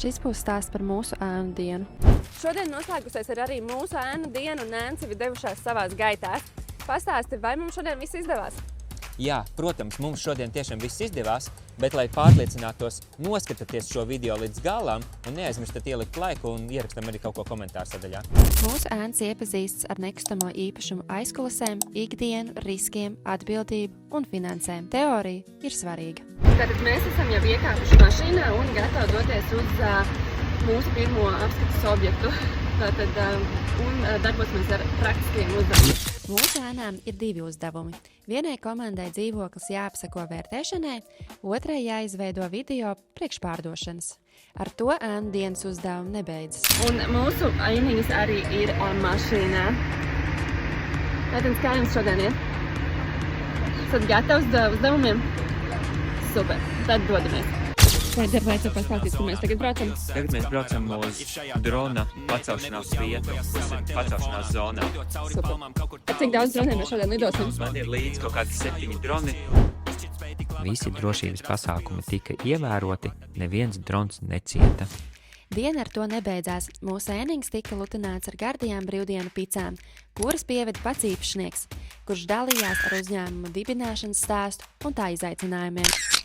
Šis būs stāsts par mūsu ēnu dienu. Šodien noslēgusies ir arī mūsu ēnu diena, un ēnas jau ir devušās savās gaitās. Pastāsti, vai mums šodien viss izdevās? Jā, protams, mums šodien tiešām viss izdevās, bet, lai pārliecinātos, noskatieties šo video līdz galam un neaizmirstat ielikt laiku un ierakstam arī kaut ko komentāru sadaļā. Mūsu ēnas iepazīstas ar nekustamo īpašumu aizkulisēm, ikdienu, riskiem, atbildību un finansēm. Teorija ir svarīga. Tātad mēs esam jau iekāpuši mašīnā un gatavi doties uz mūsu pirmo apskates objektu. Un darbosimies ar praktiskiem uzdevumiem. Mūsu ēnām ir divi uzdevumi. Vienai komandai dzīvoklis jāapseko vērtēšanai, otrai jāizveido video priekšpārdošanas. Ar to ēnu dienas uzdevumi nebeidzas. Un mūsu ainiņas arī ir mašīnā. Tātad, kā jums šodien iet? Esat gatavs uzdevumiem? Super, tad dodamies. Vai darbais var pastāstīt, kur mēs tagad braucam? Tagad mēs braucam uz drona pacelšanās vietu, kas ir pacelšanās zonā. Super. Cik daudz droniem mēs šodien lidosim? Man ir līdz kaut kādi 7 droni. Visi drošības pasākumi tika ievēroti, neviens drons necieta. Diena ar to nebeidzās. Mūsu ēniņas tika lutināts ar gardajām brīvdienu picām, kuras pieveda pats īpašnieks, kurš dalījās ar uzņēmuma dibināšanas stāstu un tā izaicinājumiem.